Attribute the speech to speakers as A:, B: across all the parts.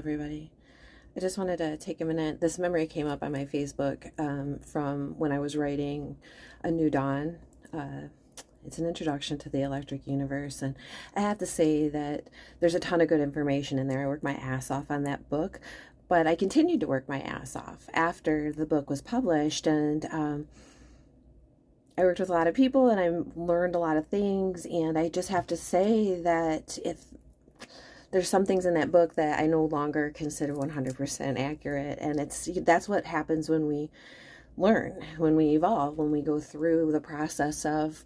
A: everybody. I just wanted to take a minute. This memory came up on my Facebook from when I was writing A New Dawn. It's an introduction to the electric universe, and I have to say that there's a ton of good information in there. I worked my ass off on that book, but I continued to work my ass off after the book was published, and I worked with a lot of people, and I learned a lot of things, and I just have to say that if there's some things in that book that I no longer consider 100% accurate, and that's what happens when we learn, when we evolve, when we go through the process of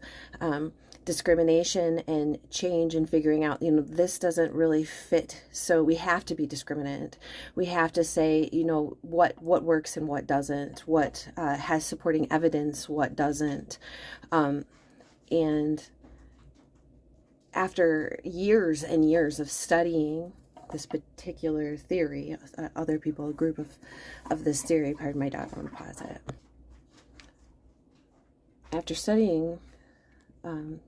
A: discrimination and change and figuring out, this doesn't really fit, so we have to be discriminant. We have to say, what works and what doesn't, what has supporting evidence, what doesn't, and after years and years of studying this particular theory, other people, a group of this theory, pardon my dog, I'm going to pause it. After studying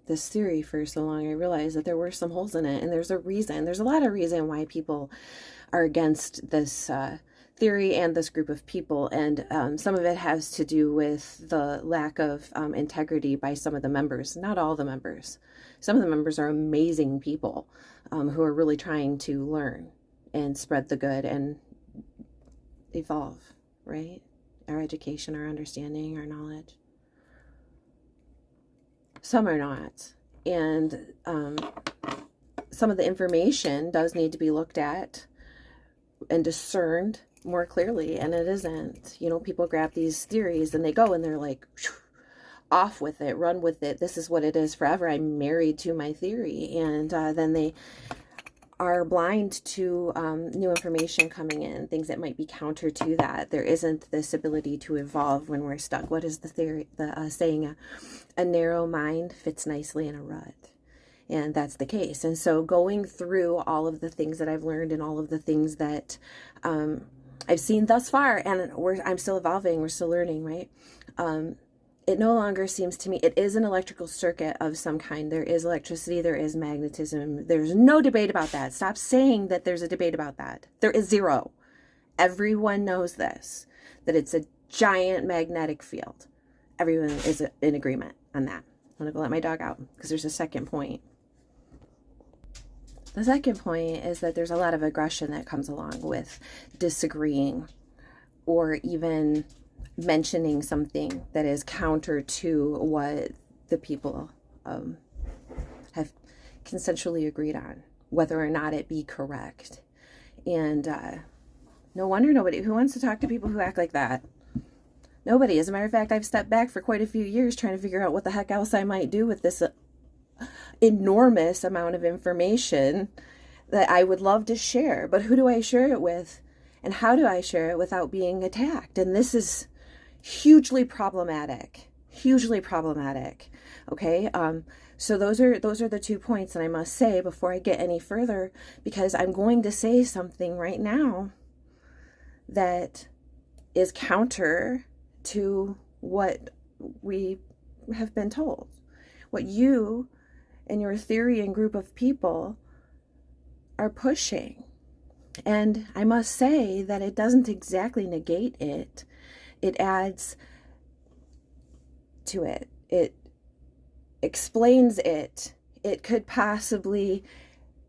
A: this theory for so long, I realized that there were some holes in it, and there's a lot of reason why people are against this theory and this group of people, and some of it has to do with the lack of integrity by some of the members, not all the members. Some of the members are amazing people who are really trying to learn and spread the good and evolve, right? Our education, our understanding, our knowledge. Some are not. And some of the information does need to be looked at and discerned more clearly, and it isn't. People grab these theories and they go and they're like, off with it, run with it. This is what it is forever. I'm married to my theory. And then they are blind to new information coming in, things that might be counter to that. There isn't this ability to evolve when we're stuck. What is the theory, the saying, a narrow mind fits nicely in a rut. And that's the case. And so going through all of the things that I've learned and all of the things that I've seen thus far, and I'm still evolving, we're still learning, right? It no longer seems to me, it is an electrical circuit of some kind. There is electricity, there is magnetism. There's no debate about that. Stop saying that there's a debate about that. There is zero. Everyone knows this, that it's a giant magnetic field. Everyone is in agreement on that. I'm going to go let my dog out because there's a second point. The second point is that there's a lot of aggression that comes along with disagreeing or even mentioning something that is counter to what the people have consensually agreed on, whether or not it be correct. And no wonder nobody who wants to talk to people who act like that. Nobody. As a matter of fact, I've stepped back for quite a few years trying to figure out what the heck else I might do with this enormous amount of information that I would love to share. But who do I share it with? And how do I share it without being attacked? And this is hugely problematic, okay? So those are the 2 points that I must say before I get any further, because I'm going to say something right now that is counter to what we have been told, what you and your theory and group of people are pushing. And I must say that it doesn't exactly negate it. It adds to it. It explains it. It could possibly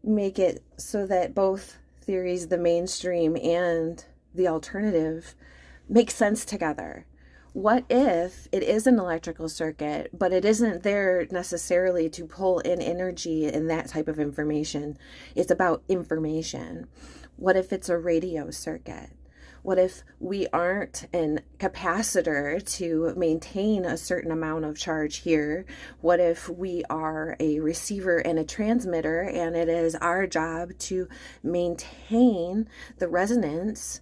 A: make it so that both theories, the mainstream and the alternative, make sense together. What if it is an electrical circuit, but it isn't there necessarily to pull in energy and that type of information? It's about information. What if it's a radio circuit? What if we aren't a capacitor to maintain a certain amount of charge here? What if we are a receiver and a transmitter, and it is our job to maintain the resonance,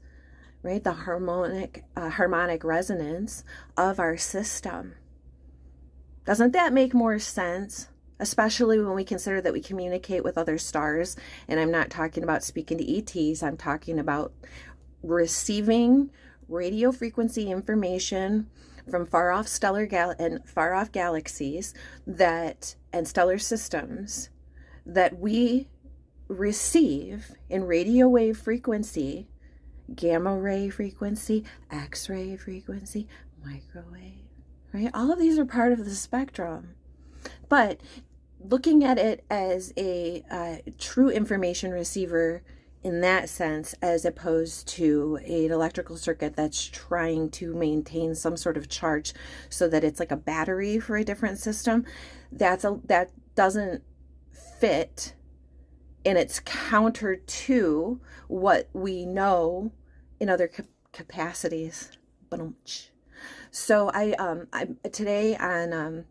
A: right? The harmonic resonance of our system. Doesn't that make more sense? Especially when we consider that we communicate with other stars. And I'm not talking about speaking to ETs. I'm talking about receiving radio frequency information from far off galaxies and stellar systems that we receive in radio wave frequency, gamma ray frequency, X-ray frequency, microwave, right? All of these are part of the spectrum. But looking at it as a true information receiver in that sense, as opposed to an electrical circuit that's trying to maintain some sort of charge so that it's like a battery for a different system, that doesn't fit, and it's counter to what we know in other capacities. So I today on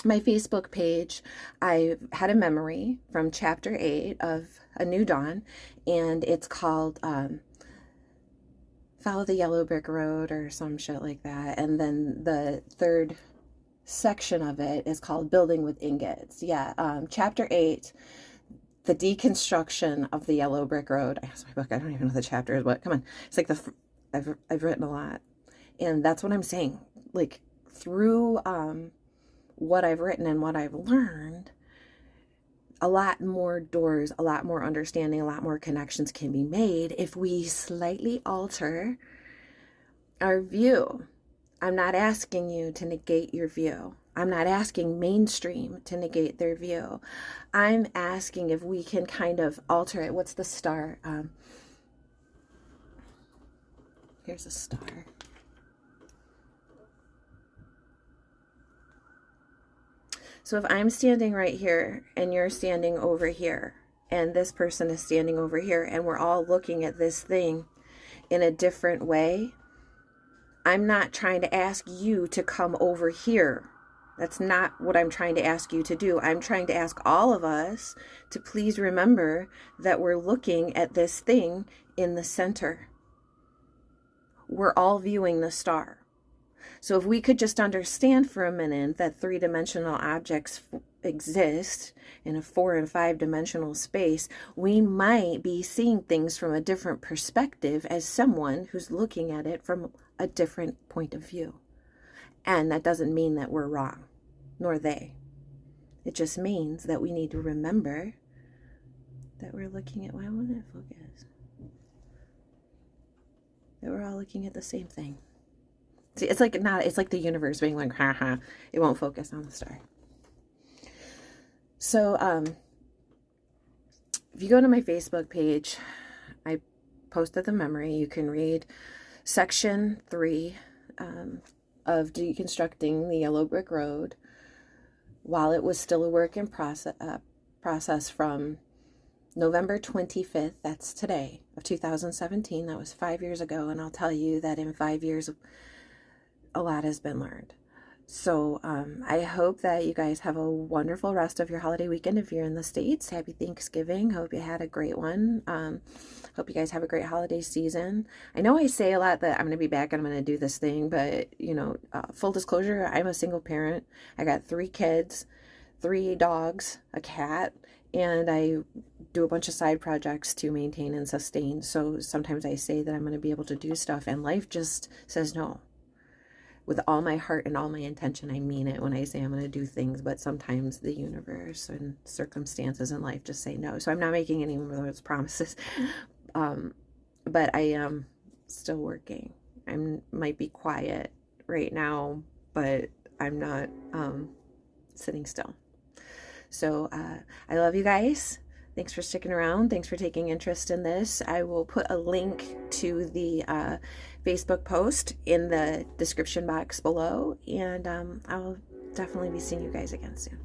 A: my Facebook page, I had a memory from chapter 8 of A New Dawn, and it's called Follow the Yellow Brick Road or some shit like that. And then the third section of it is called Building with Ingots. Yeah, chapter 8, the deconstruction of the yellow brick road. I have my book. I don't even know the chapter is. What? Come on. It's like I've written a lot, and that's what I'm saying. Like through what I've written and what I've learned, a lot more doors, a lot more understanding, a lot more connections can be made if we slightly alter our view. I'm not asking you to negate your view. I'm not asking mainstream to negate their view. I'm asking if we can kind of alter it. What's the star? Here's a star. So if I'm standing right here and you're standing over here and this person is standing over here and we're all looking at this thing in a different way, I'm not trying to ask you to come over here. That's not what I'm trying to ask you to do. I'm trying to ask all of us to please remember that we're looking at this thing in the center. We're all viewing the star. So if we could just understand for a minute that three-dimensional objects exist in a 4- and 5-dimensional space, we might be seeing things from a different perspective as someone who's looking at it from a different point of view. And that doesn't mean that we're wrong, nor they. It just means that we need to remember that we're looking at, why won't it focus? That we're all looking at the same thing. See, it's like the universe being like, ha, it won't focus on the star. So, if you go to my Facebook page, I posted the memory. You can read section 3 of deconstructing the yellow brick road while it was still a work in process from November 25th, that's today, of 2017. That was 5 years ago, and I'll tell you that in 5 years, a lot has been learned. So I hope that you guys have a wonderful rest of your holiday weekend. If you're in the States, happy Thanksgiving. Hope you had a great one. Hope you guys have a great holiday season. I know I say a lot that I'm going to be back and I'm going to do this thing, but, you know, full disclosure, I'm a single parent. I got 3 kids, 3 dogs, a cat, and I do a bunch of side projects to maintain and sustain. So sometimes I say that I'm going to be able to do stuff, and life just says no. With all my heart and all my intention, I mean it when I say I'm going to do things, but sometimes the universe and circumstances in life just say no. So I'm not making any of those promises, but I am still working. I might be quiet right now, but I'm not sitting still. So I love you guys. Thanks for sticking around. Thanks for taking interest in this. I will put a link to the Facebook post in the description box below, and I will definitely be seeing you guys again soon.